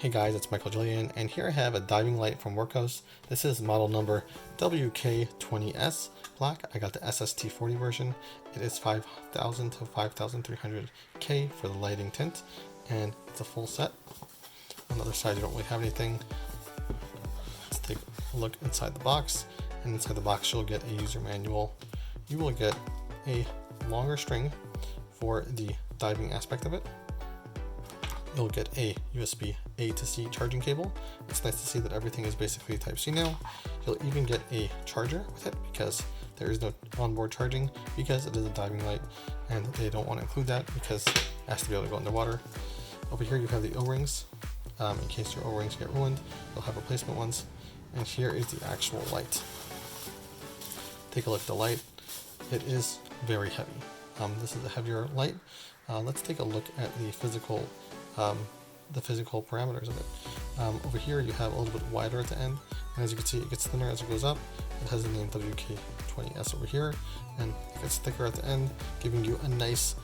Hey guys, it's Michael Julian, and here I have a diving light from Wurkkos. This is model number WK20S black. I got the SST40 version. It is 5,000 to 5,300K for the lighting tint, and it's a full set. On the other side, you don't really have anything. Let's take a look inside the box, and inside the box you'll get a user manual. You will get a longer string for the diving aspect of it. You'll get a USB A to C charging cable. It's nice to see that everything is basically Type-C now. You'll even get a charger with it because there is no onboard charging because it is a diving light, and they don't want to include that because it has to be able to go underwater. Over here you have the O-rings. In case your O-rings get ruined, you'll have replacement ones. And here is the actual light. Take a look at the light. It is very heavy. This is a heavier light. Let's take a look at the physical parameters of it. Over here you have a little bit wider at the end, and as you can see it gets thinner as it goes up. It has the name WK20S over here, and it gets thicker at the end, giving you a nice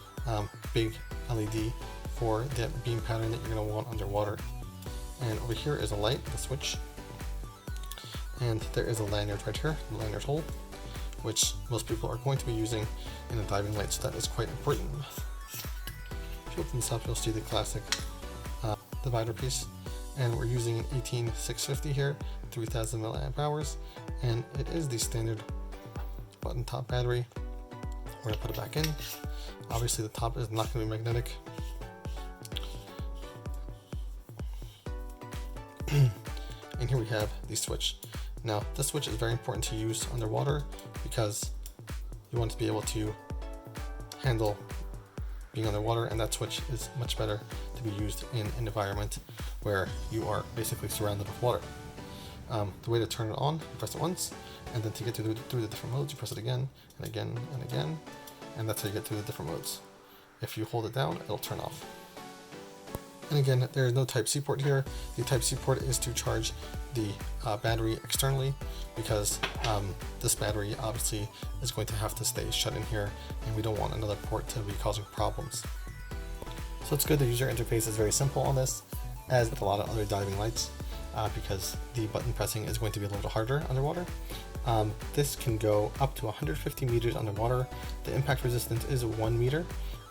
big LED for that beam pattern that you're going to want underwater. And over here is a light, the switch, and there is a lanyard right here, the lanyard hole, which most people are going to be using in a diving light, so that is quite important. If you open this up, you'll see the classic divider piece, and we're using an 18650 here, 3000 milliamp hours, and it is the standard button top battery. We're going to put it back in. Obviously the top is not going to be magnetic. And here we have the switch. Now this switch is very important to use underwater because you want to be able to handle being underwater, and that switch is much better to be used in an environment where you are basically surrounded with water. The way to turn it on, you press it once, and then to get through the different modes, you press it again and again and again, and that's how you get through the different modes. If you hold it down, it'll turn off. And again, there is no Type-C port here. The Type-C port is to charge the battery externally because this battery obviously is going to have to stay shut in here, and we don't want another port to be causing problems. So it's good the user interface is very simple on this, as with a lot of other diving lights, because the button pressing is going to be a little harder underwater. This can go up to 150 meters underwater. The impact resistance is 1 meter.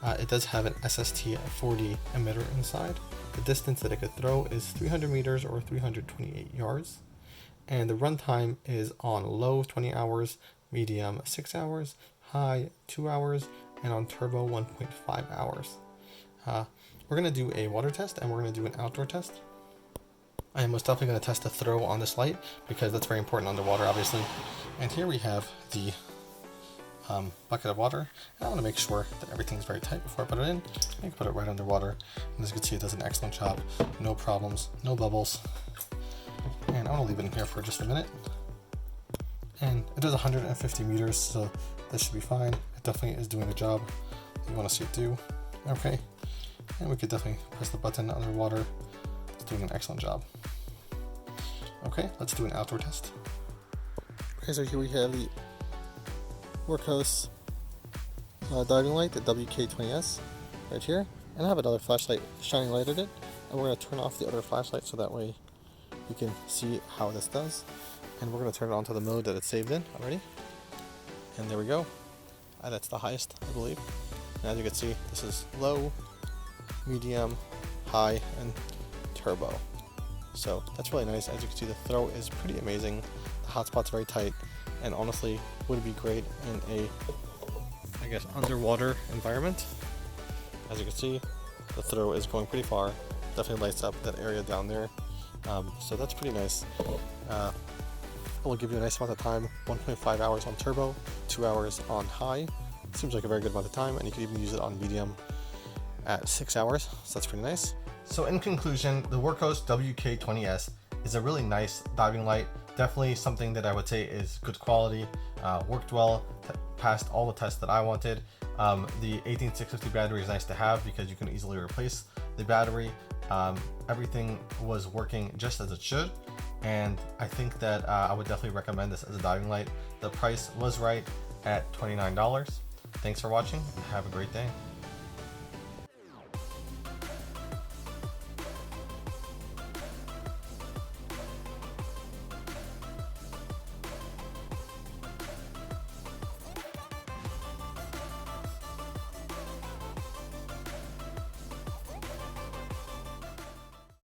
It does have an SST40 emitter inside. The distance that it could throw is 300 meters or 328 yards. And the runtime is on low 20 hours, medium 6 hours, high 2 hours, and on turbo 1.5 hours. We're going to do a water test, and we're going to do an outdoor test. I am most definitely going to test the throw on this light because that's very important underwater, obviously. And here we have the bucket of water, and I want to make sure that everything's very tight before I put it in. I can put it right underwater, and as you can see it does an excellent job. No problems, no bubbles. And I want to leave it in here for just a minute. And it does 150 meters, so this should be fine. It definitely is doing the job you want to see it do. Okay, and we could definitely press the button underwater. It's doing an excellent job. Okay, let's do an outdoor test. Okay, so here we have the Wurkkos diving light, the WK20S, right here, and I have another flashlight shining light at it, and we're going to turn off the other flashlight so that way you can see how this does. And we're going to turn it on to the mode that it's saved in already, and there we go. That's the highest, I believe. And as you can see, this is low, medium, high, and turbo. So that's really nice. As you can see, the throw is pretty amazing. The hotspot's very tight, and honestly would be great in a, I guess, underwater environment. As you can see, the throw is going pretty far. Definitely lights up that area down there. So that's pretty nice. It will give you a nice amount of time, 1.5 hours on turbo, 2 hours on high. Seems like a very good amount of time, and you can even use it on medium at 6 hours, so that's pretty nice. So in conclusion, the Wurkkos WK20S is a really nice diving light. Definitely something that I would say is good quality, worked well, passed all the tests that I wanted. The 18650 battery is nice to have because you can easily replace the battery. Everything was working just as it should, and I think that I would definitely recommend this as a diving light. The price was right at $29. Thanks for watching, and have a great day.